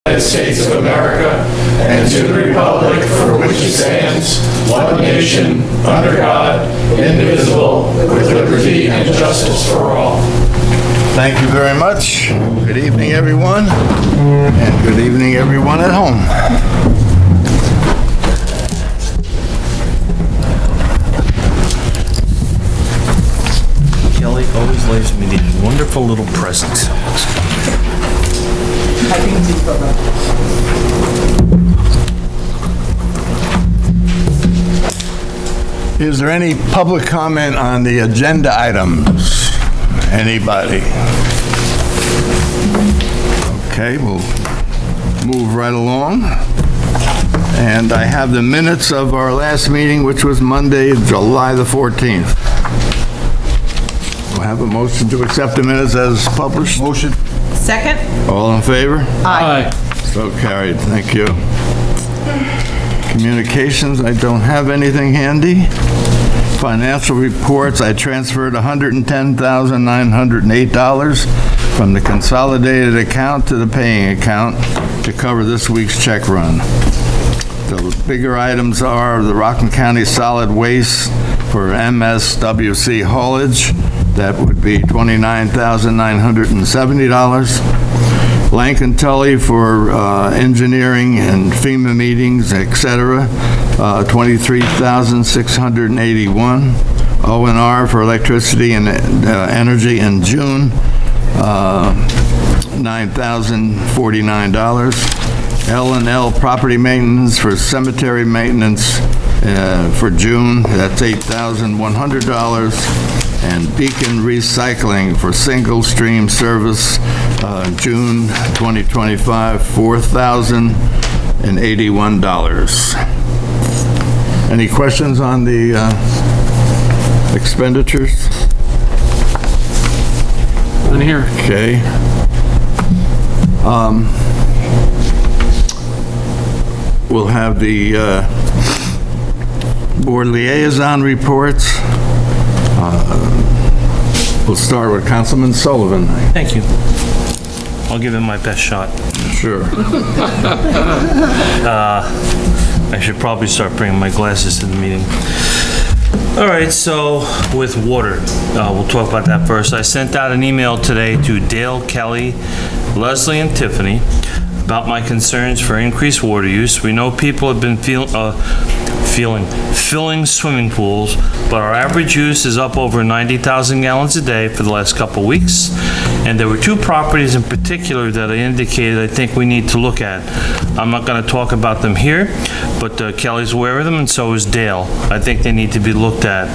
United States of America and to the republic for which it stands, one nation, under God, indivisible, with liberty and justice for all. Thank you very much. Good evening, everyone, and good evening, everyone at home. Kelly always leaves me these wonderful little presents. Is there any public comment on the agenda items? Anybody? Okay, we'll move right along. And I have the minutes of our last meeting, which was Monday, July the 14th. We'll have a motion to accept the minutes as published. Motion. Second? All in favor? Aye. So carried, thank you. Communications, I don't have anything handy. Financial reports, I transferred $110,908 from the consolidated account to the paying account to cover this week's check run. The bigger items are the Rockland County Solid Waste for MSWC haulage, that would be $29,970. Lankin Tully for engineering and FEMA meetings, etc., $23,681. O&R for electricity and energy in June, $9,049. L&L property maintenance for cemetery maintenance for June, that's $8,100. And Beacon Recycling for single stream service, June 2025, $4,081. Any questions on the expenditures? In here. Okay. We'll have the board liaison reports. We'll start with Councilman Sullivan. Thank you. I'll give it my best shot. Sure. I should probably start bringing my glasses to the meeting. All right, so with water, we'll talk about that first. I sent out an email today to Dale, Kelly, Leslie, and Tiffany about my concerns for increased water use. We know people have been filling swimming pools, but our average use is up over 90,000 gallons a day for the last couple of weeks. And there were two properties in particular that I indicated I think we need to look at. I'm not going to talk about them here, but Kelly's aware of them, and so is Dale. I think they need to be looked at.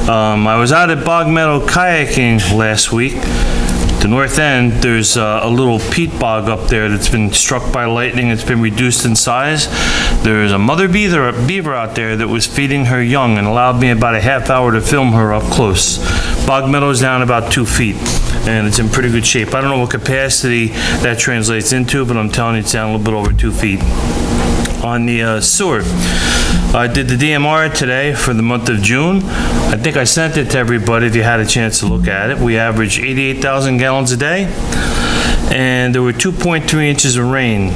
I was out at Bog Meadow kayaking last week. The north end, there's a little peat bog up there that's been struck by lightning. It's been reduced in size. There's a mother beaver out there that was feeding her young and allowed me about a half hour to film her up close. Bog Meadow's down about 2 feet, and it's in pretty good shape. I don't know what capacity that translates into, but I'm telling you it's down a little bit over 2 feet. On the sewer, I did the DMR today for the month of June. I think I sent it to everybody if you had a chance to look at it. We averaged 88,000 gallons a day, and there were 2.3 inches of rain.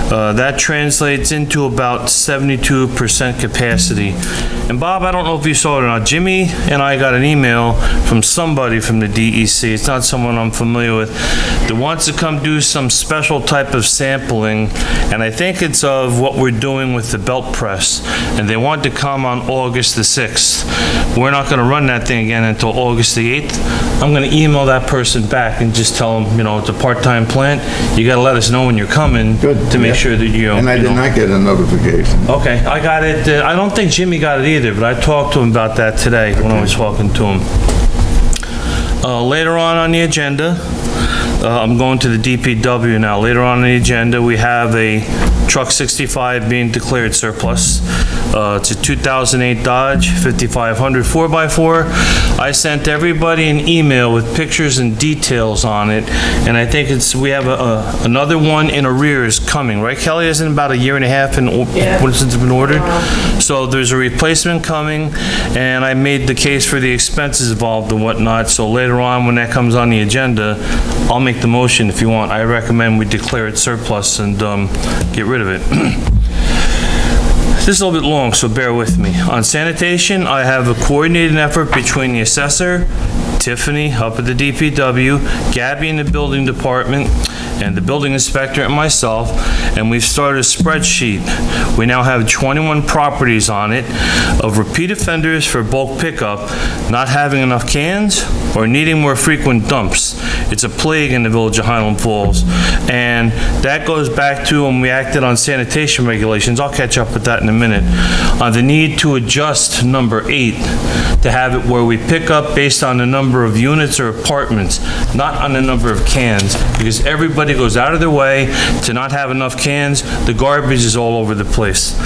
That translates into about 72% capacity. And Bob, I don't know if you saw it or not, Jimmy and I got an email from somebody from the DEC, it's not someone I'm familiar with, that wants to come do some special type of sampling, and I think it's of what we're doing with the belt press, and they want to come on August the 6th. We're not going to run that thing again until August the 8th. I'm going to email that person back and just tell them, it's a part-time plant. You got to let us know when you're coming. Good. To make sure that you. And I did not get a notification. Okay, I got it. I don't think Jimmy got it either, but I talked to him about that today when I was talking to him. Later on the agenda, I'm going to the DPW now. Later on the agenda, we have a truck 65 being declared surplus. It's a 2008 Dodge 5500 4x4. I sent everybody an email with pictures and details on it, and I think we have another one in arrears coming, right, Kelly? Isn't it about a year and a half since it's been ordered? So there's a replacement coming, and I made the case for the expenses involved and whatnot, so later on, when that comes on the agenda, I'll make the motion if you want. I recommend we declare it surplus and get rid of it. This is a little bit long, so bear with me. On sanitation, I have a coordinated effort between the assessor, Tiffany up at the DPW, Gabby in the building department, and the building inspector and myself, and we've started a spreadsheet. We now have 21 properties on it of repeat offenders for bulk pickup, not having enough cans, or needing more frequent dumps. It's a plague in the village of Highland Falls, and that goes back to when we acted on sanitation regulations. I'll catch up with that in a minute. The need to adjust number 8, to have it where we pick up based on the number of units or apartments, not on the number of cans, because everybody goes out of their way to not have enough cans. The garbage is all over the place.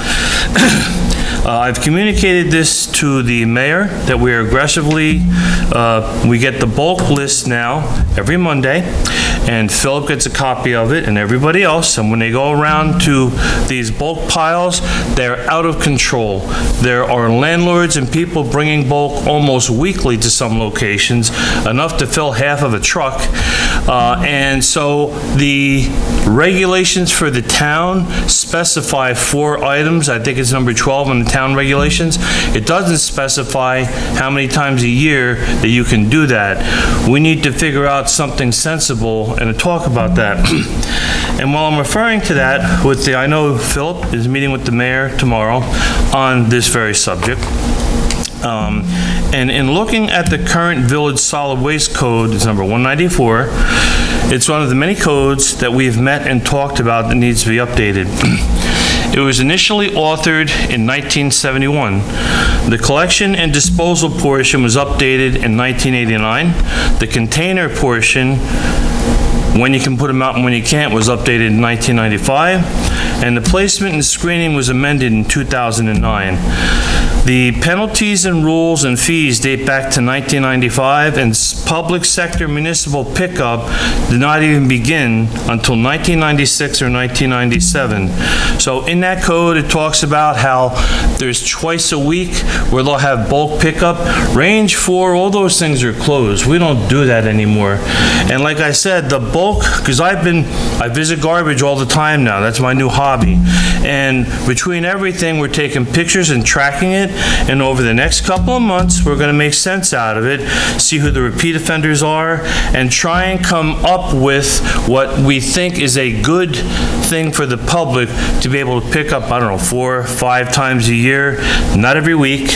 I've communicated this to the mayor, that we are aggressively, we get the bulk list now every Monday, and Philip gets a copy of it, and everybody else, and when they go around to these bulk piles, they're out of control. There are landlords and people bringing bulk almost weekly to some locations, enough to fill half of a truck, and so the regulations for the town specify 4 items. I think it's number 12 in the town regulations. It doesn't specify how many times a year that you can do that. We need to figure out something sensible and to talk about that. And while I'm referring to that, I know Philip is meeting with the mayor tomorrow on this very subject. And in looking at the current village solid waste code, it's number 194, it's one of the many codes that we've met and talked about that needs to be updated. It was initially authored in 1971. The collection and disposal portion was updated in 1989. The container portion, when you can put them out and when you can't, was updated in 1995. And the placement and screening was amended in 2009. The penalties and rules and fees date back to 1995, and public sector municipal pickup did not even begin until 1996 or 1997. So in that code, it talks about how there's twice a week where they'll have bulk pickup. Range 4, all those things are closed. We don't do that anymore. And like I said, the bulk, because I visit garbage all the time now. That's my new hobby. And between everything, we're taking pictures and tracking it. And over the next couple of months, we're going to make sense out of it, see who the repeat offenders are, and try and come up with what we think is a good thing for the public to be able to pick up, I don't know, 4 or 5 times a year, not every week.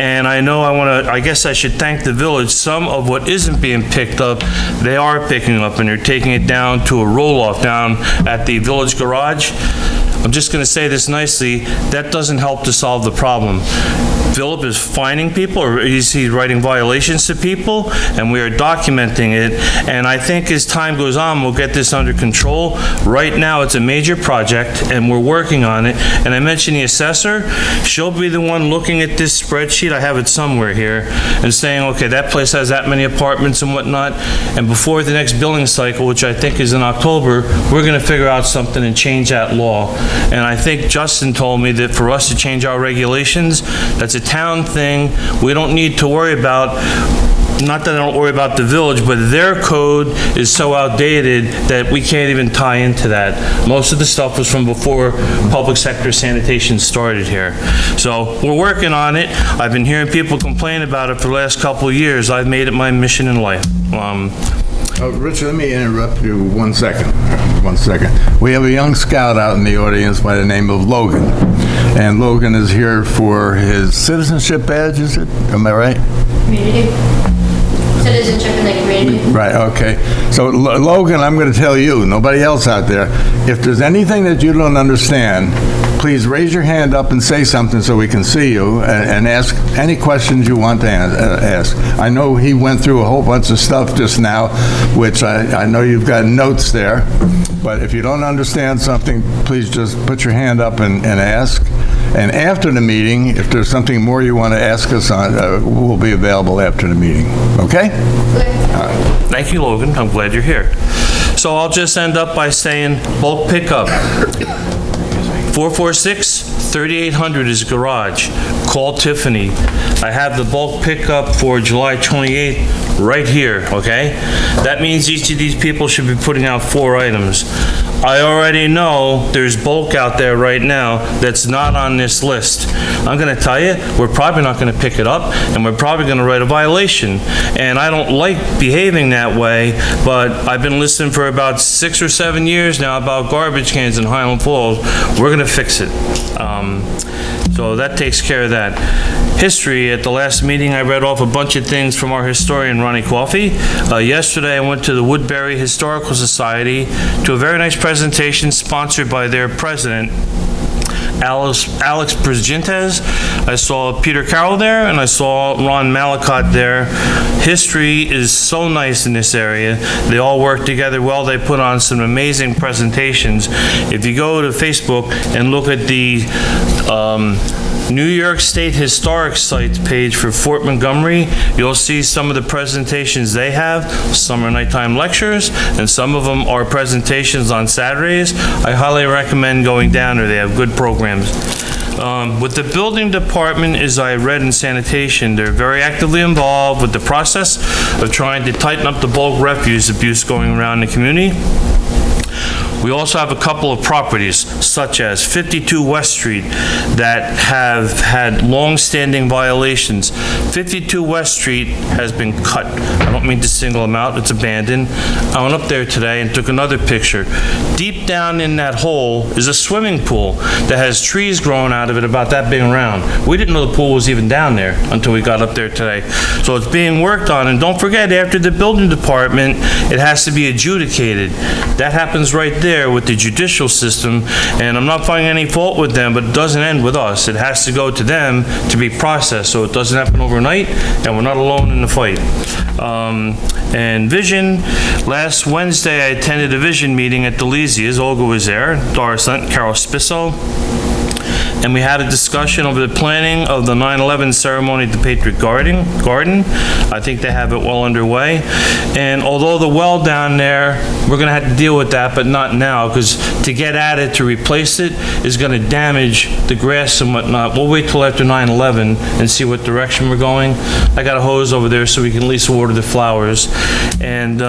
And I guess I should thank the village. Some of what isn't being picked up, they are picking up, and they're taking it down to a roll-off down at the village garage. I'm just going to say this nicely, that doesn't help to solve the problem. Philip is fining people, or he's writing violations to people, and we are documenting it. And I think as time goes on, we'll get this under control. Right now, it's a major project, and we're working on it. And I mentioned the assessor. She'll be the one looking at this spreadsheet, I have it somewhere here, and saying, okay, that place has that many apartments and whatnot. And before the next billing cycle, which I think is in October, we're going to figure out something and change that law. And I think Justin told me that for us to change our regulations, that's a town thing. We don't need to worry about, not that I don't worry about the village, but their code is so outdated that we can't even tie into that. Most of the stuff was from before public sector sanitation started here. So we're working on it. I've been hearing people complain about it for the last couple of years. I've made it my mission in life. Richard, let me interrupt you 1 second. 1 second. We have a young scout out in the audience by the name of Logan. And Logan is here for his citizenship badge, is it? Am I right? Community. Citizenship in the community. Right, okay. So Logan, I'm going to tell you, nobody else out there, if there's anything that you don't understand, please raise your hand up and say something so we can see you, and ask any questions you want to ask. I know he went through a whole bunch of stuff just now, which I know you've got notes there, but if you don't understand something, please just put your hand up and ask. And after the meeting, if there's something more you want to ask us on, we'll be available after the meeting. Okay? Thank you, Logan. I'm glad you're here. So I'll just end up by saying bulk pickup. 446-3800 is garage. Call Tiffany. I have the bulk pickup for July 28th right here, okay? That means each of these people should be putting out 4 items. I already know there's bulk out there right now that's not on this list. I'm gonna tell you, we're probably not gonna pick it up, and we're probably gonna write a violation. And I don't like behaving that way, but I've been listening for about 6 or 7 years now about garbage cans in Highland Falls. We're gonna fix it. So that takes care of that. History, at the last meeting, I read off a bunch of things from our historian, Ronnie Coffey. Yesterday, I went to the Woodbury Historical Society to a very nice presentation sponsored by their president, Alex Brigentes. I saw Peter Carroll there, and I saw Ron Malicott there. History is so nice in this area. They all work together well. They put on some amazing presentations. If you go to Facebook and look at the New York State Historic Sites page for Fort Montgomery, you'll see some of the presentations they have. Some are nighttime lectures, and some of them are presentations on Saturdays. I highly recommend going down there. They have good programs. With the building department, as I read in sanitation, they're very actively involved with the process of trying to tighten up the bulk refuse abuse going around the community. We also have a couple of properties, such as 52 West Street, that have had long-standing violations. 52 West Street has been cut. I don't mean to single them out, it's abandoned. I went up there today and took another picture. Deep down in that hole is a swimming pool that has trees growing out of it about that big around. We didn't know the pool was even down there until we got up there today. So it's being worked on, and don't forget, after the building department, it has to be adjudicated. That happens right there with the judicial system, and I'm not finding any fault with them, but it doesn't end with us. It has to go to them to be processed, so it doesn't happen overnight, and we're not alone in the fight. And Vision, last Wednesday I attended a Vision meeting at Delisia's. Olga was there, Doris Lent, Carol Spisso, and we had a discussion over the planning of the 9/11 ceremony at the Patriot Garden. I think they have it well underway. And although the well down there, we're gonna have to deal with that, but not now, because to get at it, to replace it, is gonna damage the grass and whatnot. We'll wait till after 9/11 and see what direction we're going. I got a hose over there so we can at least water the flowers. And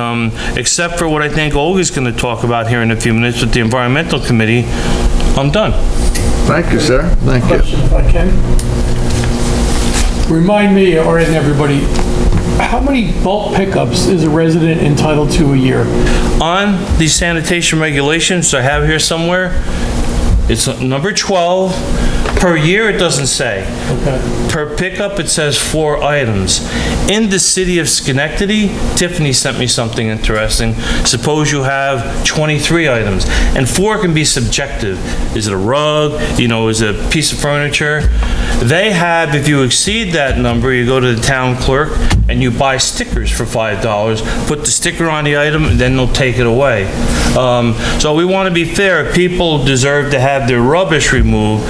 except for what I think Olga's gonna talk about here in a few minutes with the Environmental Committee, I'm done. Thank you, sir. Thank you. Question, if I can. Remind me, or everybody, how many bulk pickups is a resident entitled to a year? On the sanitation regulations I have here somewhere, it's number 12. Per year, it doesn't say. Okay. Per pickup, it says 4 items. In the city of Schenectady, Tiffany sent me something interesting. Suppose you have 23 items, and 4 can be subjective. Is it a rug? You know, is it a piece of furniture? They have, if you exceed that number, you go to the town clerk and you buy stickers for $5, put the sticker on the item, and then they'll take it away. So we want to be fair. People deserve to have their rubbish removed.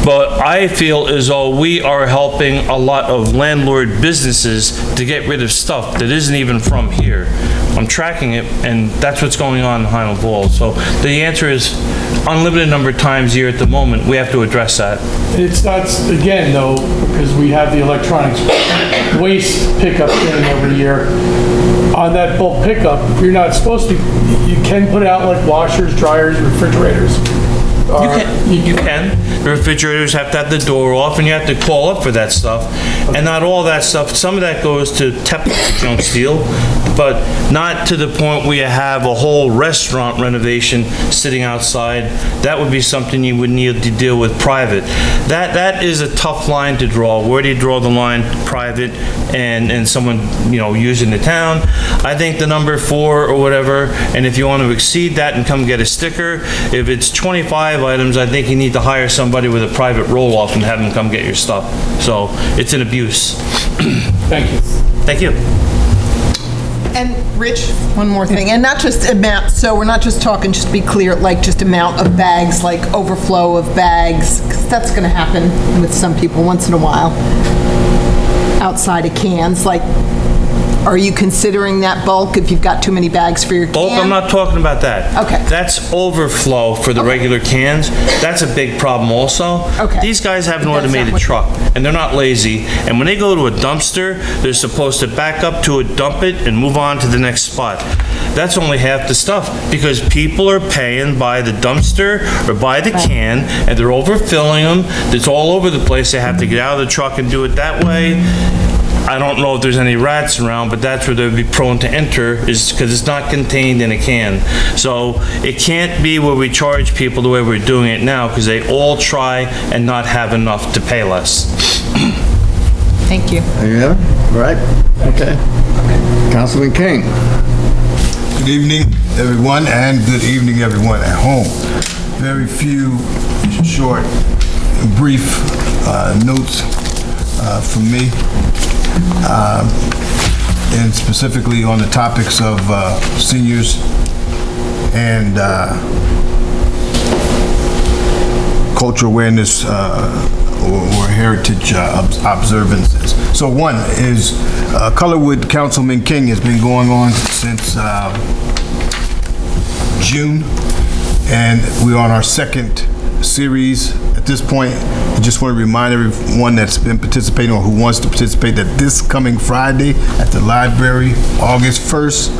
But I feel as though we are helping a lot of landlord businesses to get rid of stuff that isn't even from here. I'm tracking it, and that's what's going on in Highland Falls. So the answer is unlimited number of times a year at the moment. We have to address that. It's not, again, though, because we have the electronics waste pickup thing every year. On that bulk pickup, you're not supposed to, you can put out like washers, dryers, refrigerators. You can. The refrigerators have to have the door off, and you have to call up for that stuff. And not all that stuff, some of that goes to Tepco, don't steal, but not to the point where you have a whole restaurant renovation sitting outside. That would be something you would need to deal with private. That is a tough line to draw. Where do you draw the line, private and someone, using the town? I think the number 4 or whatever, and if you want to exceed that and come get a sticker, if it's 25 items, I think you need to hire somebody with a private roll-off and have them come get your stuff. So it's an abuse. Thank you. Thank you. And Rich, one more thing, and not just amount, so we're not just talking, just to be clear, like just amount of bags, like overflow of bags, because that's going to happen with some people once in a while, outside of cans, like, are you considering that bulk if you've got too many bags for your can? Bulk, I'm not talking about that. Okay. That's overflow for the regular cans. That's a big problem also. Okay. These guys have an That's not automated what- truck, and they're not lazy. And when they go to a dumpster, they're supposed to back up to it, dump it, and move on to the next spot. That's only half the stuff, because people are paying by the dumpster or by the can, and they're overfilling them. It's all over the place. They have to get out of the truck and do it that way. I don't know if there's any rats around, but that's where they'd be prone to enter, is because it's not contained in a can. So it can't be where we charge people the way we're doing it now, because they all try and not have enough to pay less. Thank you. There you have it? Right? Okay. Councilman King. Good evening, everyone, and good evening, everyone at home. Very few short, brief notes from me, and specifically on the topics of seniors and cultural awareness or heritage observances. So one is Colorwood Councilman King has been going on since June, and we're on our second series. At this point, I just want to remind everyone that's been participating or who wants to participate that this coming Friday at the library, August 1st,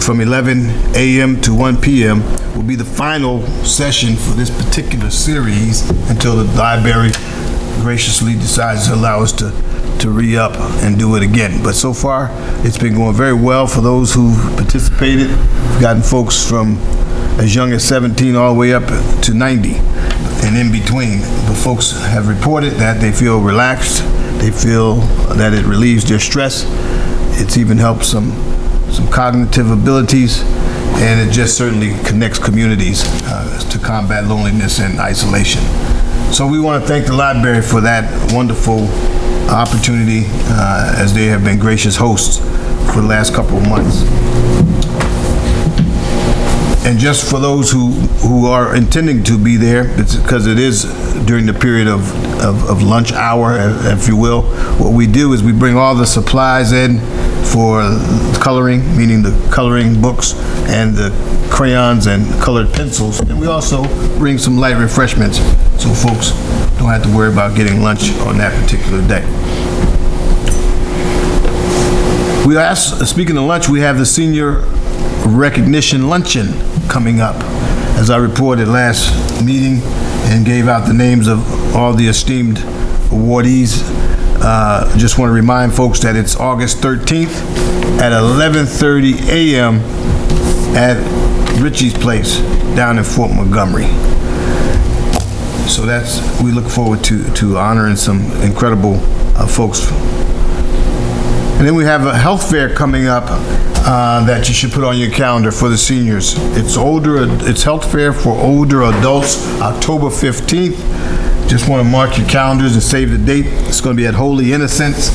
from 11 a.m. to 1 p.m. will be the final session for this particular series until the library graciously decides to allow us to re-up and do it again. But so far, it's been going very well for those who participated. We've gotten folks from as young as 17 all the way up to 90 and in between. But folks have reported that they feel relaxed. They feel that it relieves their stress. It's even helped some cognitive abilities, and it just certainly connects communities to combat loneliness and isolation. So we want to thank the library for that wonderful opportunity, as they have been gracious hosts for the last couple of months. And just for those who are intending to be there, it's because it is during the period of lunch hour, if you will. What we do is we bring all the supplies in for coloring, meaning the coloring books and the crayons and colored pencils. And we also bring some light refreshments so folks don't have to worry about getting lunch on that particular day. Speaking of lunch, we have the Senior Recognition Luncheon coming up. As I reported last meeting and gave out the names of all the esteemed awardees, just want to remind folks that it's August 13th at 11:30 a.m. at Richie's Place down in Fort Montgomery. So we look forward to honoring some incredible folks. And then we have a health fair coming up that you should put on your calendar for the seniors. It's health fair for older adults, October 15th. Just want to mark your calendars and save the date. It's going to be at Holy Innocents.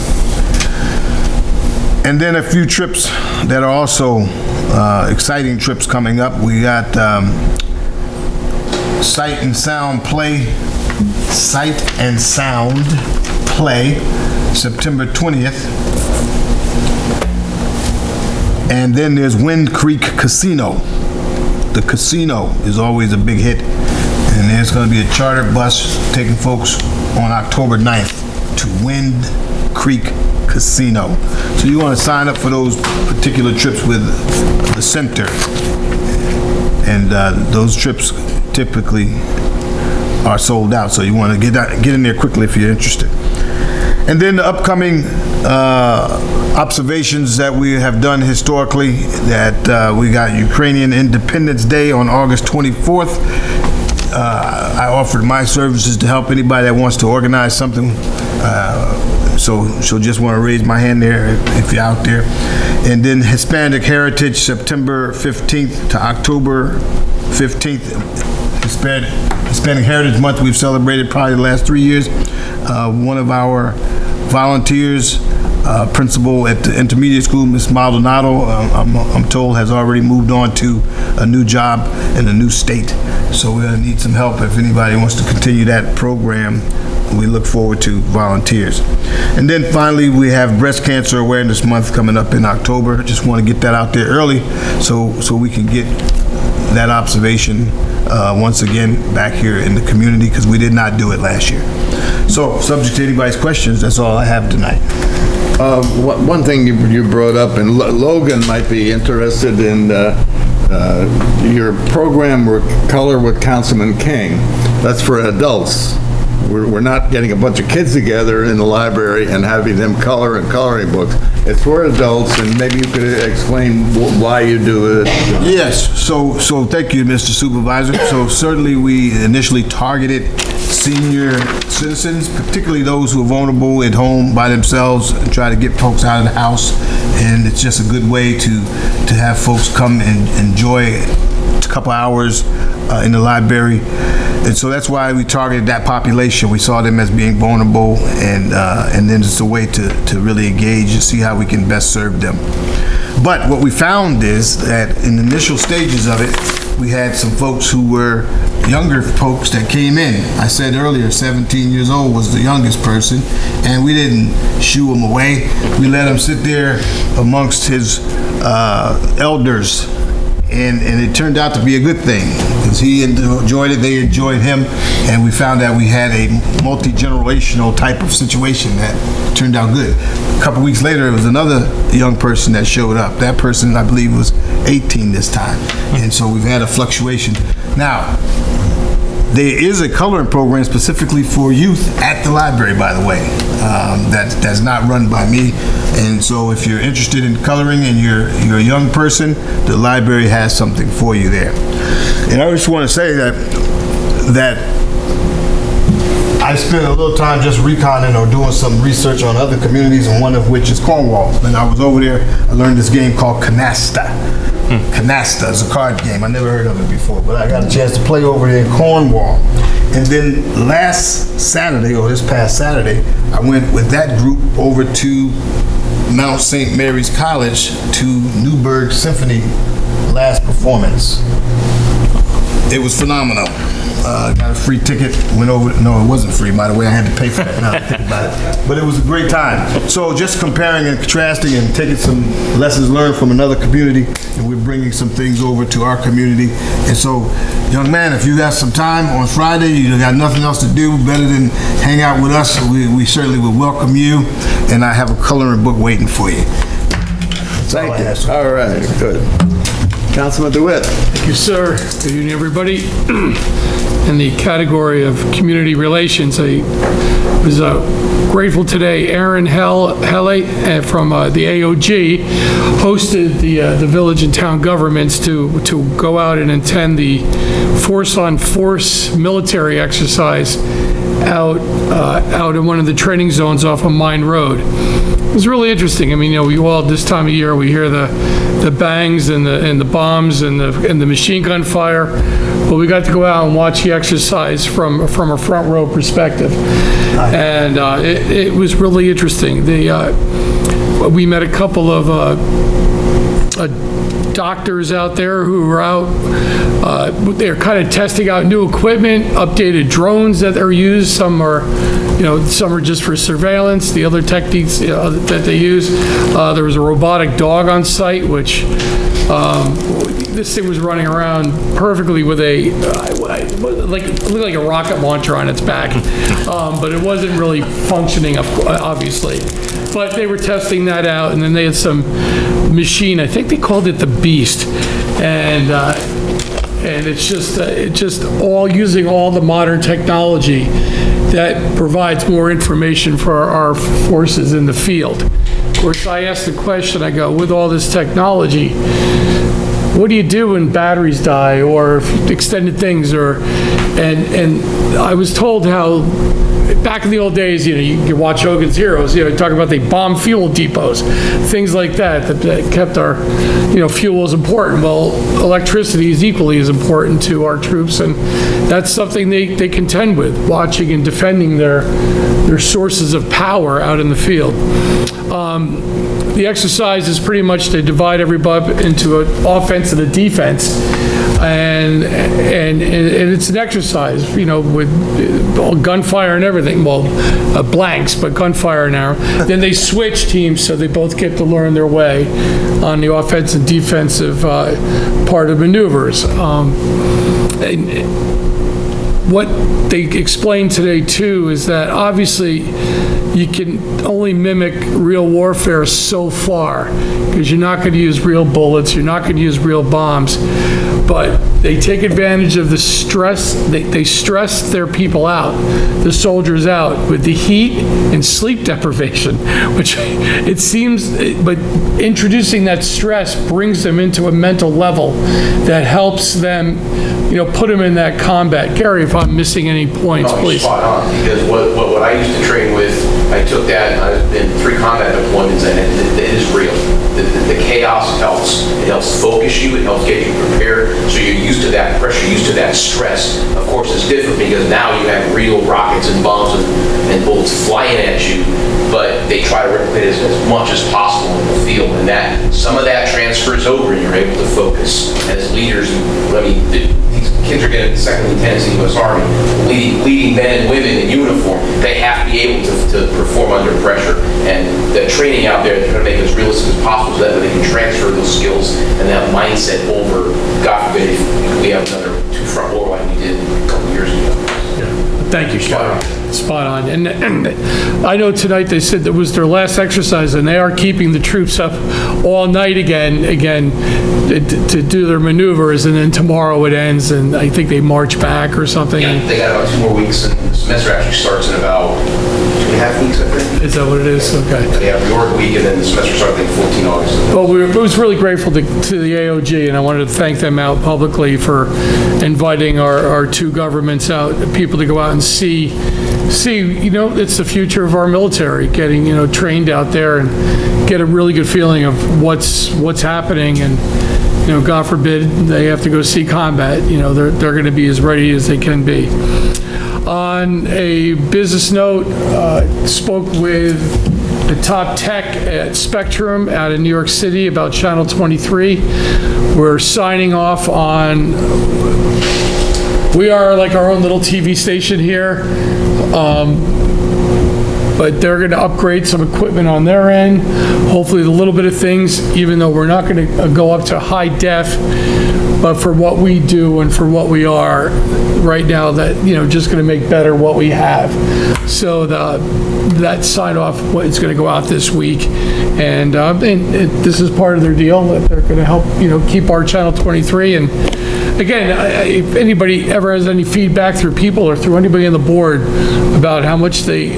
And then a few trips that are also exciting trips coming up. We got Sight and Sound Play, September 20th. And then there's Wind Creek Casino. The casino is always a big hit. And there's going to be a charter bus taking folks on October 9th to Wind Creek Casino. So you want to sign up for those particular trips with the center. And those trips typically are sold out. So you want to get in there quickly if you're interested. And then the upcoming observations that we have done historically, that we got Ukrainian Independence Day on August 24th. I offered my services to help anybody that wants to organize something. So just want to raise my hand there if you're out there. And then Hispanic Heritage, September 15th to October 15th. Hispanic Heritage Month we've celebrated probably the last 3 years. One of our volunteers, principal at the intermediate school, Ms. Maldonado, I'm told has already moved on to a new job in a new state. So we're gonna need some help if anybody wants to continue that program. We look forward to volunteers. And then finally, we have Breast Cancer Awareness Month coming up in October. Just want to get that out there early so we can get that observation once again back here in the community, because we did not do it last year. So, subject to anybody's questions, that's all I have tonight. One thing you brought up, and Logan might be interested in your program, Color with Councilman King. That's for adults. We're not getting a bunch of kids together in the library and having them color in coloring books. It's for adults, and maybe you could explain why you do it. Yes, so thank you, Mr. Supervisor. So certainly we initially targeted senior citizens, particularly those who are vulnerable at home by themselves, and try to get folks out of the house. And it's just a good way to have folks come and enjoy a couple hours in the library. And so that's why we targeted that population. We saw them as being vulnerable, and then it's a way to really engage and see how we can best serve them. But what we found is that in the initial stages of it, we had some folks who were younger folks that came in. I said earlier, 17 years old was the youngest person, and we didn't shoo him away. We let him sit there amongst his elders. And it turned out to be a good thing, because he enjoyed it, they enjoyed him, and we found that we had a multi-generational type of situation that turned out good. A couple weeks later, it was another young person that showed up. That person, I believe, was 18 this time, and so we've had a fluctuation. Now, there is a coloring program specifically for youth at the library, by the way, that's not run by me. And so if you're interested in coloring and you're a young person, the library has something for you there. And I just want to say that I spent a little time just reconning or doing some research on other communities, and one of which is Cornwall. And I was over there, I learned this game called Canasta. Canasta is a card game. I never heard of it before, but I got a chance to play over there in Cornwall. And then last Saturday, or this past Saturday, I went with that group over to Mount St. Mary's College to Newburgh Symphony last performance. It was phenomenal. Got a free ticket, went over, no, it wasn't free, by the way, I had to pay for it now that I think about it. But it was a great time. So just comparing and contrasting and taking some lessons learned from another community, and we're bringing some things over to our community. And so, young man, if you got some time on Friday, you got nothing else to do better than hang out with us, we certainly would welcome you, and I have a coloring book waiting for you. Thank you. All right, good. Councilman DeWitt. Thank you, sir. Good evening, everybody. In the category of community relations, I was grateful today. Aaron Helle from the AOG hosted the village and town governments to go out and attend the force-on-force military exercise out in one of the training zones off of Mine Road. It was really interesting. I mean, we all, this time of year, we hear the bangs and the bombs and the machine gun fire, but we got to go out and watch the exercise from a front row perspective, and it was really interesting. We met a couple of doctors out there who were out. They're kind of testing out new equipment, updated drones that are used. Some are just for surveillance. The other techniques that they use. There was a robotic dog on site, which this thing was running around perfectly with it looked like a rocket launcher on its back, but it wasn't really functioning, obviously. But they were testing that out, and then they had some machine, I think they called it the Beast, and And it's just all using all the modern technology that provides more information for our forces in the field. Of course, I asked the question, I go, with all this technology, what do you do when batteries die or extended things and I was told how back in the old days, you can watch Hogan's Heroes, talk about they bomb fuel depots, things like that kept our, fuel is important. Well, electricity is equally as important to our troops, and that's something they contend with, watching and defending their sources of power out in the field. The exercise is pretty much to divide everybody into an offense and a defense, and it's an exercise, with gunfire and everything. Well, blanks, but gunfire now. Then they switch teams, so they both get to learn their way on the offensive and defensive part of maneuvers. What they explained today too is that obviously you can only mimic real warfare so far, because you're not going to use real bullets, you're not going to use real bombs, but they take advantage of the stress. They stress their people out, the soldiers out, with the heat and sleep deprivation, which it seems, but introducing that stress brings them into a mental level that helps them, put them in that combat. Gary, if I'm missing any points, No, please. spot on, because what I used to train with, I took that, in 3 combat deployments, and it is real. The chaos helps. It helps focus you, it helps get you prepared, so you're used to that pressure, used to that stress. Of course, it's different because now you have real rockets and bombs and bullets flying at you, but they try to replicate as much as possible in the field, and that some of that transfers over, and you're able to focus. As leaders, these kids are getting second lieutenants in the U.S. Army, leading men and women in uniform. They have to be able to perform under pressure, and the training out there, they're going to make it as realistic as possible so that they can transfer those skills and that mindset over. God forbid if we have another 2-front war like we did a couple years ago. Thank you, Gary. Spot on. And I know tonight they said that was their last exercise, and they are keeping the troops up all night again to do their maneuvers, and then tomorrow it ends, and I think they march back or something. Yeah, they got about 2 more weeks, and the semester actually starts in about 2.5 weeks, I think. Is that what it is? Okay. They have the org week, and then the semester starts, I think, 14 August. Well, we was really grateful to the AOG, and I wanted to thank them out publicly for inviting our 2 governments out, people to go out and see, it's the future of our military, getting, trained out there and get a really good feeling of what's happening. And, God forbid they have to go see combat, they're going to be as ready as they can be. On a business note, spoke with the top tech at Spectrum out in New York City about Channel 23. We're signing off on, we are like our own little TV station here, but they're going to upgrade some equipment on their end. Hopefully a little bit of things, even though we're not going to go up to high def, but for what we do and for what we are right now, that, just going to make better what we have. So that sign off is going to go out this week, and this is part of their deal, that they're going to help, keep our Channel 23. And again, if anybody ever has any feedback through people or through anybody on the board about how much they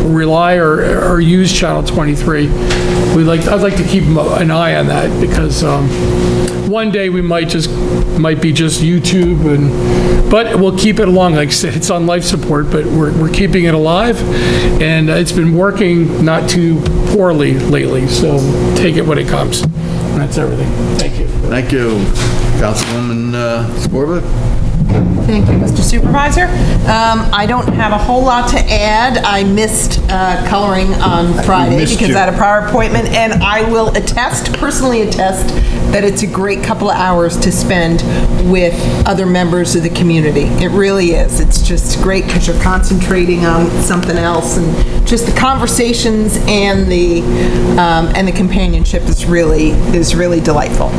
rely or use Channel 23, I'd like to keep an eye on that, because one day we might be just YouTube, but we'll keep it along. Like I said, it's on life support, but we're keeping it alive, and it's been working not too poorly lately. So take it when it comes. And that's everything. Thank you. Thank you, Councilwoman Scorbitt. Thank you, Mr. Supervisor. I don't have a whole lot to add. I missed coloring on Friday because I had a prior appointment, and I will personally attest, that it's a great couple of hours to spend with other members of the community. It really is. It's just great because you're concentrating on something else, and just the conversations and the companionship is really delightful.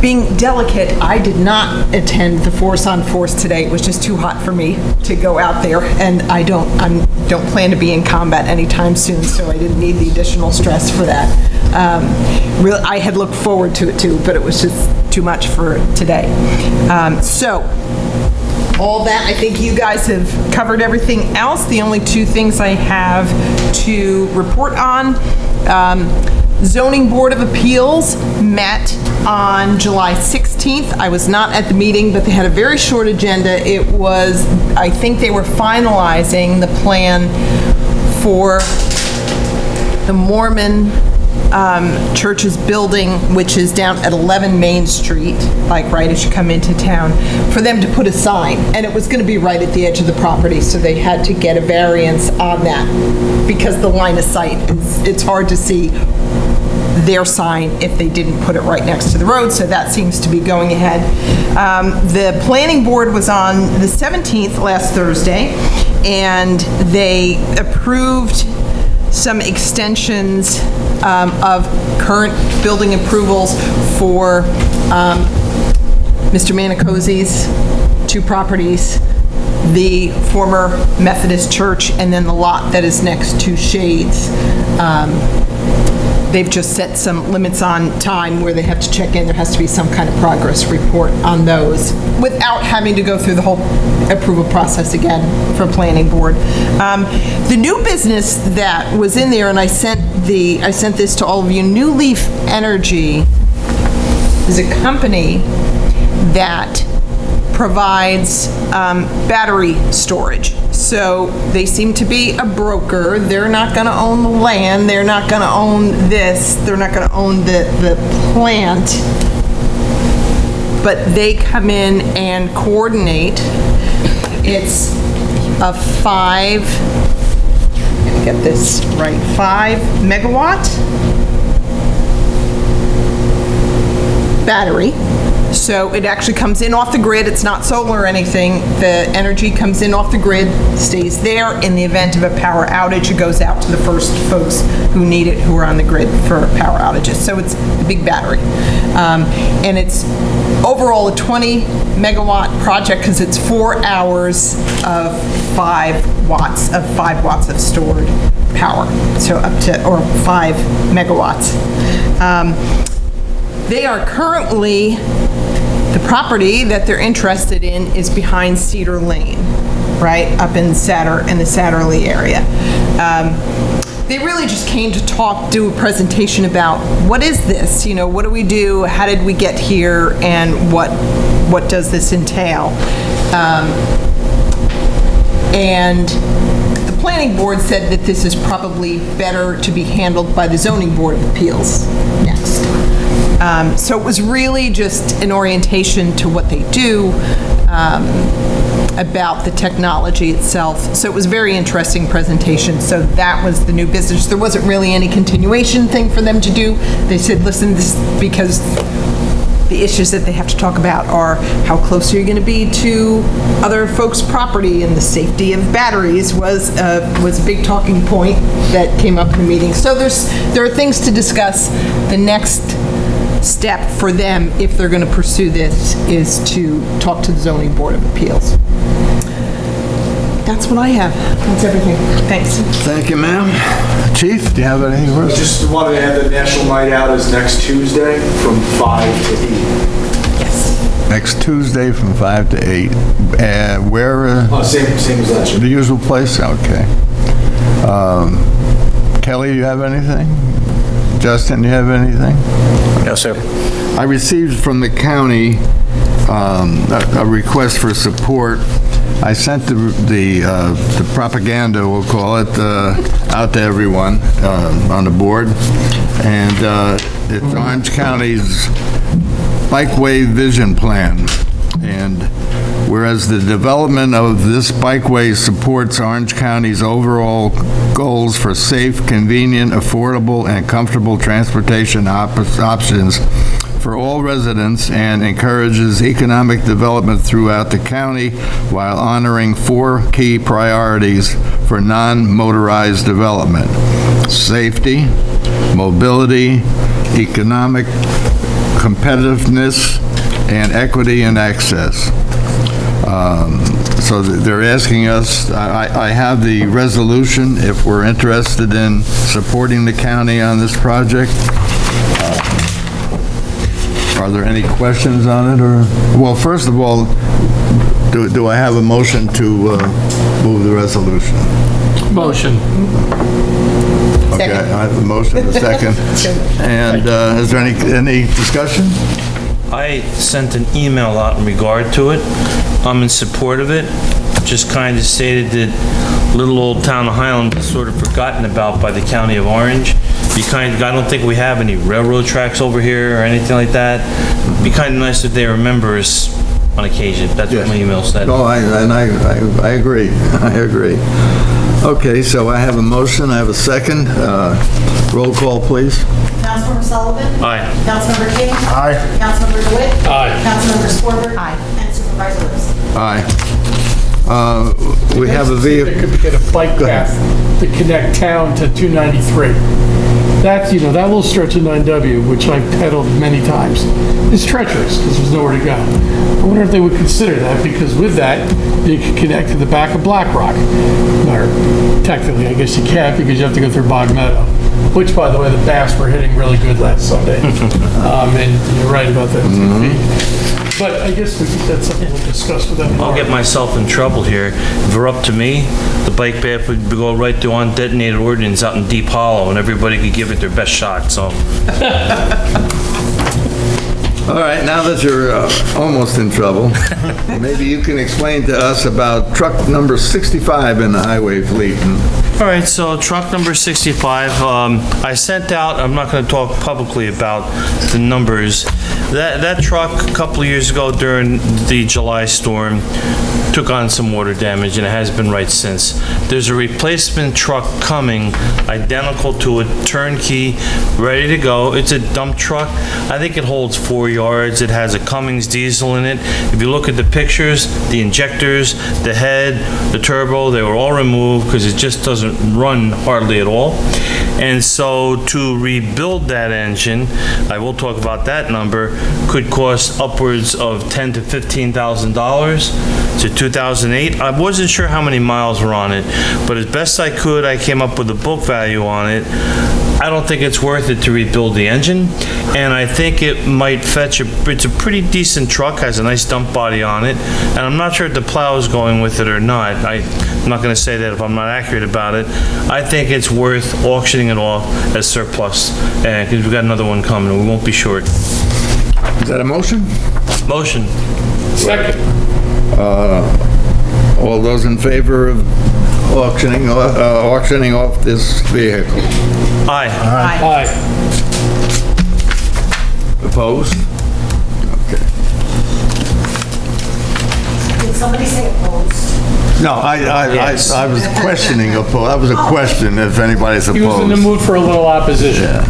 being delicate, I did not attend the Force on Force today. It was just too hot for me to go out there, and I don't plan to be in combat anytime soon, so I didn't need the additional stress for that. Really, I had looked forward to it too, but it was just too much for today. So, all that, I think you guys have covered everything else. The only two things I have to report on, Zoning Board of Appeals met on July 16th. I was not at the meeting, but they had a very short agenda. It was, I think they were finalizing the plan for the Mormon church's building, which is down at 11 Main Street, like right as you come into town, for them to put a sign. And it was going to be right at the edge of the property, so they had to get a variance on that because the line of sight it's hard to see their sign if they didn't put it right next to the road, so that seems to be going ahead. The planning board was on the 17th, last Thursday, and they approved some extensions of current building approvals for Mr. Manicozzi's 2 properties, the former Methodist church, and then the lot that is next to Shades. They've just set some limits on time where they have to check in. There has to be some kind of progress report on those without having to go through the whole approval process again for planning board. The new business that was in there, and I sent this to all of you, New Leaf Energy is a company that provides battery storage. So they seem to be a broker. They're not going to own the land. They're not going to own this. They're not going to own the plant. But they come in and coordinate. It's a 5 megawatt battery. So it actually comes in off the grid. It's not solar or anything. The energy comes in off the grid, stays there. In the event of a power outage, it goes out to the first folks who need it, who are on the grid for power outages. So it's a big battery. And it's overall a 20 megawatt project because it's 4 hours of 5 watts of stored power. So up to, or 5 megawatts. They are currently, the property that they're interested in is behind Cedar Lane, right, up in the Satterley area. They really just came to do a presentation about what is this, what do we do, how did we get here, and what does this entail? And the planning board said that this is probably better to be handled by the zoning board of appeals next. So it was really just an orientation to what they do, about the technology itself. So it was a very interesting presentation. So that was the new business. There wasn't really any continuation thing for them to do. They said, listen, this, because the issues that they have to talk about are how close are you going to be to other folks' property, and the safety of batteries was a big talking point that came up in the meeting. So there are things to discuss. The next step for them, if they're going to pursue this, is to talk to the Zoning Board of Appeals. That's what I have. That's everything. Thanks. Thank you, ma'am. Chief, do you have anything for us? Just wanted to add that National Night Out is next Tuesday from 5 to 8. Yes. Next Tuesday from 5 to 8. Where? Same as last year. The usual place? Okay. Kelly, you have anything? Justin, you have anything? No, sir. I received from the county a request for support. I sent the propaganda, we'll call it, out to everyone on the board, and it's Orange County's Bikeway Vision Plan. And whereas the development of this bikeway supports Orange County's overall goals for safe, convenient, affordable, and comfortable transportation options for all residents, and encourages economic development throughout the county while honoring 4 key priorities for non-motorized development: safety, mobility, economic competitiveness and equity and access. So they're asking us, I have the resolution if we're interested in supporting the county on this project. Are there any questions on it, or? Well, first of all, do I have a motion to move the resolution? Motion. Okay, I have a motion, a second. And is there any discussion? I sent an email out in regard to it. I'm in support of it. Just kind of stated that little old town of Highlands is sort of forgotten about by the county of Orange. I don't think we have any railroad tracks over here or anything like that. It'd be kind of nice if they remember us on occasion. That's what my email said. No, I agree. I agree. Okay, so I have a motion, I have a second. Roll call, please. Councilmember Sullivan? Aye. Councilmember King? Aye. Councilmember DeWitt? Aye. Councilmember Scorber? Aye. And Supervisor Lewis? Aye. We have a vehicle. There could get a bike path to connect town to 293. That's, that little stretch of 9W, which I've pedaled many times, is treacherous because there's nowhere to go. I wonder if they would consider that, because with that, you could connect to the back of Black Rock. Or technically, I guess you can't, because you have to go through Bog Meadow, which, by the way, the bass were hitting really good last Sunday. And you're right about that. But I guess that's something we'll discuss with them. I'll get myself in trouble here. If it were up to me, the bike path would go right through undetonated ordnance out in Deep Hollow, and everybody could give it their best shot, so. All right, now that you're almost in trouble, maybe you can explain to us about truck number 65 in the highway fleet. All right, so truck number 65, I sent out, I'm not going to talk publicly about the numbers. That truck, a couple of years ago during the July storm, took on some water damage, and it has been right since. There's a replacement truck coming, identical to a turnkey, ready to go. It's a dump truck. I think it holds 4 yards. It has a Cummins diesel in it. If you look at the pictures, the injectors, the head, the turbo, they were all removed because it just doesn't run hardly at all. And so to rebuild that engine, I will talk about that number, could cost upwards of $10,000 to $15,000. It's a 2008. I wasn't sure how many miles were on it, but as best I could, I came up with a book value on it. I don't think it's worth it to rebuild the engine, and I think it might fetch it's a pretty decent truck, has a nice dump body on it, and I'm not sure if the plow is going with it or not. I'm not going to say that if I'm not accurate about it. I think it's worth auctioning it off as surplus, because we've got another one coming, and we won't be short. Is that a motion? Motion. Second. All those in favor of auctioning off this vehicle? Aye. Aye. Opposed? Okay. Did somebody say opposed? No, I was questioning opposed. That was a question if anybody's opposed. He was in the mood for a little opposition.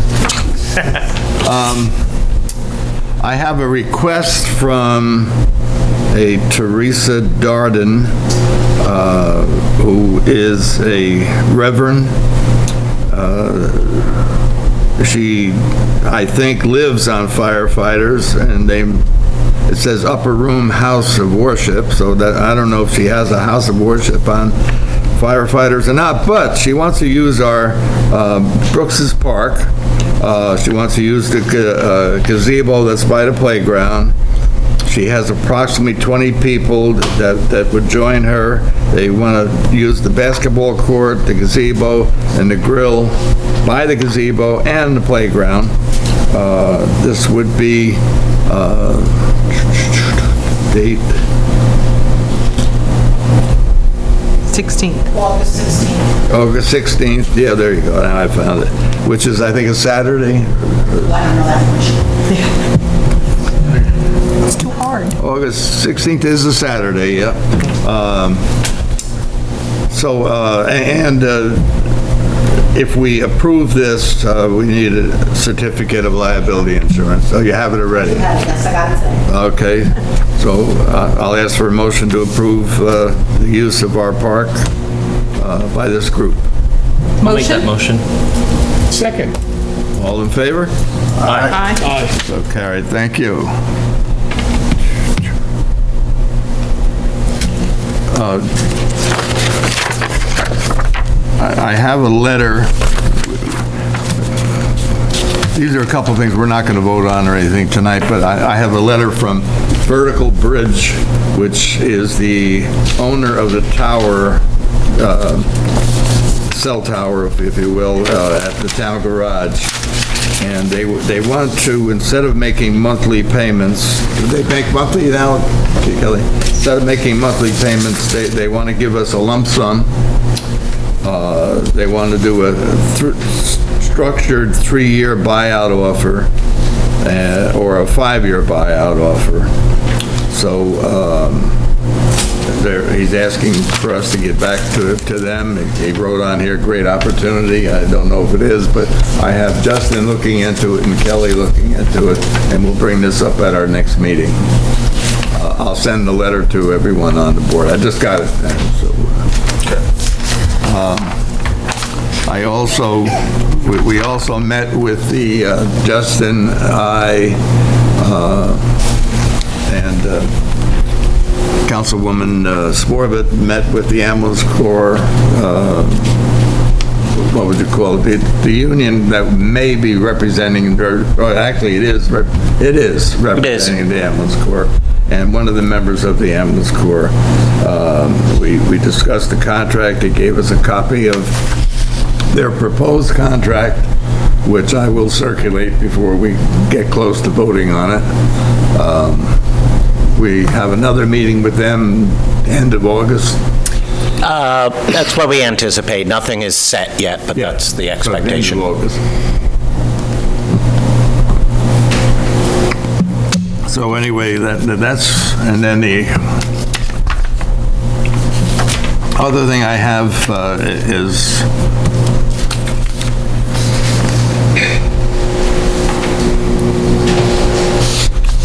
I have a request from a Teresa Darden, who is a reverend. She, I think, lives on firefighters, and it says Upper Room House of Worship, so that I don't know if she has a house of worship on firefighters or not, but she wants to use our Brooks's Park. She wants to use the gazebo that's by the playground. She has approximately 20 people that would join her. They want to use the basketball court, the gazebo, and the grill by the gazebo and the playground. This would be date 16th. August 16th. August 16th. Yeah, there you go. Now I found it. Which is, I think, a Saturday. I don't know that much. It's too hard. August 16th is a Saturday, yeah. If we approve this, we need a certificate of liability insurance. So you have it already? Yes, I got it today. Okay, so I'll ask for a motion to approve the use of our park by this group. I'll make that motion. Second. All in favor? Aye. So carried. Thank you. I have a letter. These are a couple of things we're not going to vote on or anything tonight, but I have a letter from Vertical Bridge, which is the owner of the tower, cell tower, if you will, at the town garage. And they want to, instead of making monthly payments, do they make monthly now, Kelly? Instead of making monthly payments, they want to give us a lump sum. They want to do a structured 3-year buyout offer or a 5-year buyout offer. So he's asking for us to get back to them. He wrote on here, great opportunity. I don't know if it is, but I have Justin looking into it and Kelly looking into it, and we'll bring this up at our next meeting. I'll send the letter to everyone on the board. I just got it then, so. I also, we also met with the, Justin, I, and Councilwoman Swarbrick met with the Ambulance Corps, what would you call it? The union that may be representing, or actually it is representing the Ambulance Corps, and one of the members of the Ambulance Corps. We discussed the contract. He gave us a copy of their proposed contract, which I will circulate before we get close to voting on it. We have another meeting with them end of August. That's what we anticipate. Nothing is set yet, but that's the expectation. End of August. So anyway, that's, and then the other thing I have is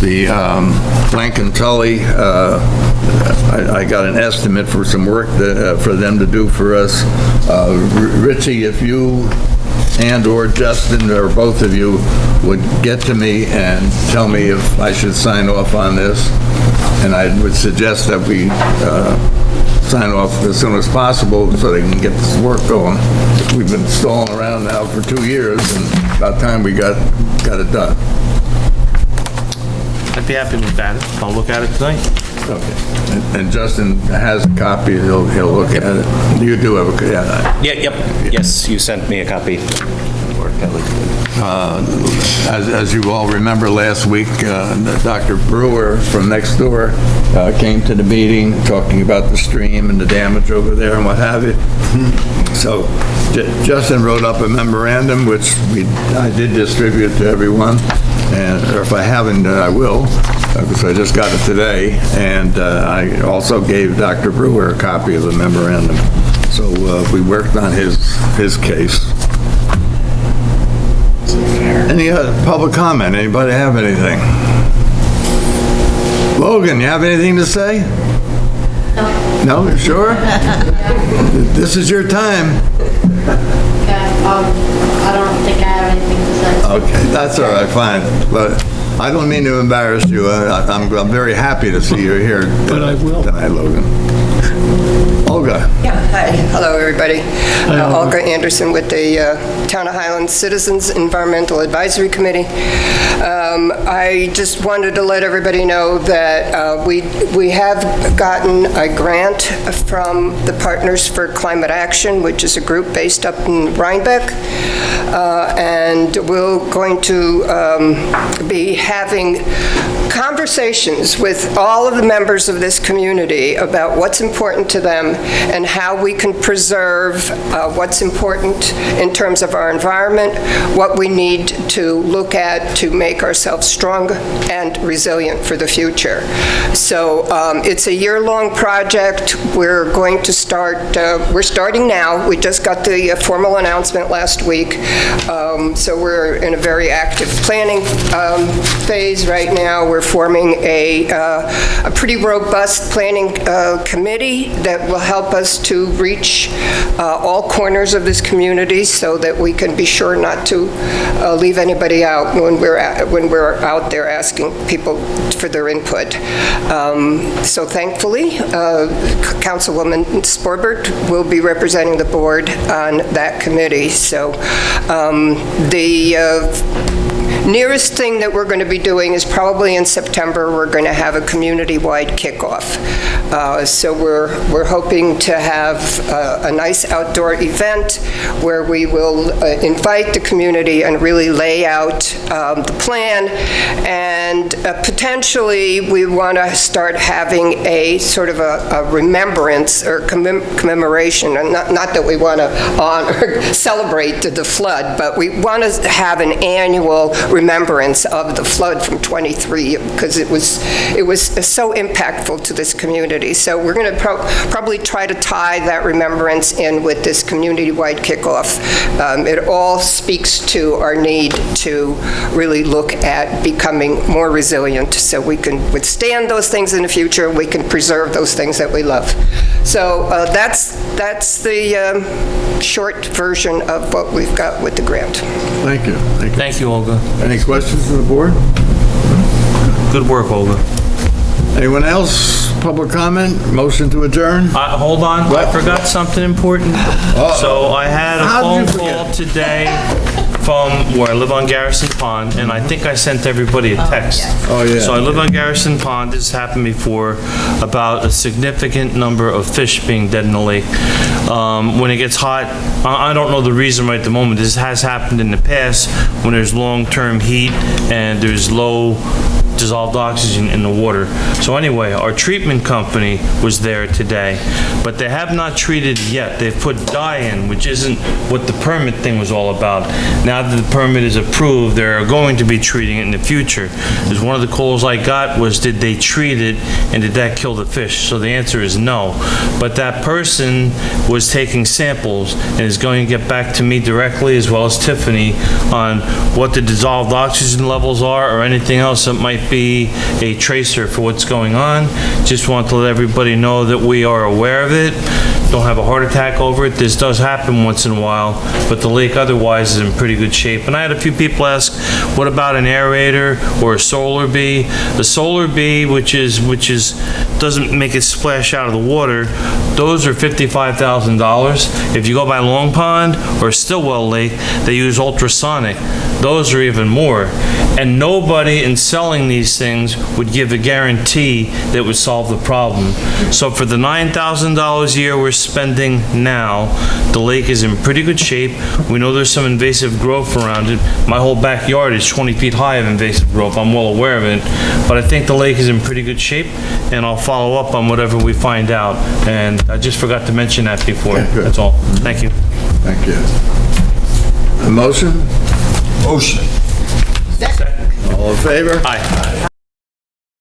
the Blank & Tully. I got an estimate for some work for them to do for us. Richie, if you and/or Justin, or both of you, would get to me and tell me if I should sign off on this, and I would suggest that we sign off as soon as possible so they can get this work going. We've been stalling around now for 2 years, and about time we got it done. I'd be happy to look at it. I'll look at it tonight. Okay. And Justin has a copy. He'll look at it. You do have a copy. Yep. Yes, you sent me a copy. As you all remember, last week, Dr. Brewer from next door came to the meeting talking about the stream and the damage over there and what have you. So Justin wrote up a memorandum, which I did distribute to everyone, and or if I haven't, I will, because I just got it today. And I also gave Dr. Brewer a copy of the memorandum. So we worked on his case. Any public comment? Anybody have anything? Logan, you have anything to say? No. No, you sure? This is your time. Okay, I don't think I have anything to say. Okay, that's all right, fine. But I don't mean to embarrass you. I'm very happy to see you here tonight, Logan. Olga. Yeah, hi. Hello, everybody. Olga Anderson with the Town of Highlands Citizens Environmental Advisory Committee. I just wanted to let everybody know that we have gotten a grant from the Partners for Climate Action, which is a group based up in Rhinebeck. And we're going to be having conversations with all of the members of this community about what's important to them and how we can preserve what's important in terms of our environment, what we need to look at to make ourselves strong and resilient for the future. So it's a year-long project. We're going to start, we're starting now. We just got the formal announcement last week. So we're in a very active planning phase right now. We're forming a pretty robust planning committee committee that will help us to reach all corners of this community so that we can be sure not to leave anybody out when we're out there asking people for their input. So thankfully, Councilwoman Sporbert will be representing the board on that committee. So the nearest thing that we're going to be doing is probably in September, we're going to have a community-wide kickoff. So we're hoping to have a nice outdoor event where we will invite the community and really lay out the plan. And potentially, we want to start having a sort of a remembrance or commemoration, and not that we want to honor, celebrate the flood, but we want to have an annual remembrance of the flood from 23 because it was so impactful to this community. So we're going to probably try to tie that remembrance in with this community-wide kickoff. It all speaks to our need to really look at becoming more resilient so we can withstand those things in the future, we can preserve those things that we love. So that's the short version of what we've got with the grant. Thank you. Thank you, Olga. Any questions from the board? Good work, Olga. Anyone else? Public comment? Motion to adjourn? Hold on, What? I forgot something important. So I had a How phone did you call forget? today from where I live on Garrison Pond, and I think I sent everybody a text. Oh, yeah. So I live on Garrison Pond, this has happened before, about a significant number of fish being dead in the lake. When it gets hot, I don't know the reason right at the moment, this has happened in the past, when there's long-term heat and there's low dissolved oxygen in the water. So anyway, our treatment company was there today, but they have not treated yet. They've put dye in, which isn't what the permit thing was all about. Now that the permit is approved, they're going to be treating it in the future. Because one of the calls I got was, did they treat it and did that kill the fish? So the answer is no. But that person was taking samples and is going to get back to me directly, as well as Tiffany, on what the dissolved oxygen levels are or anything else that might be a tracer for what's going on. Just want to let everybody know that we are aware of it. Don't have a heart attack over it. This does happen once in a while, but the lake otherwise is in pretty good shape. And I had a few people ask, what about an aerator or a solar bee? The solar bee, which doesn't make it splash out of the water, those are $55,000. If you go by Long Pond or Stillwell Lake, they use ultrasonic. Those are even more. And nobody in selling these things would give a guarantee that would solve the problem. So for the $9,000 a year we're spending now, the lake is in pretty good shape. We know there's some invasive growth around it. My whole backyard is 20 feet high of invasive growth. I'm well aware of it. But I think the lake is in pretty good shape, and I'll follow up on whatever we find out. And I just forgot to mention that before. Okay, good. That's all. Thank you. Thank you. A motion? Motion. All in favor? Aye.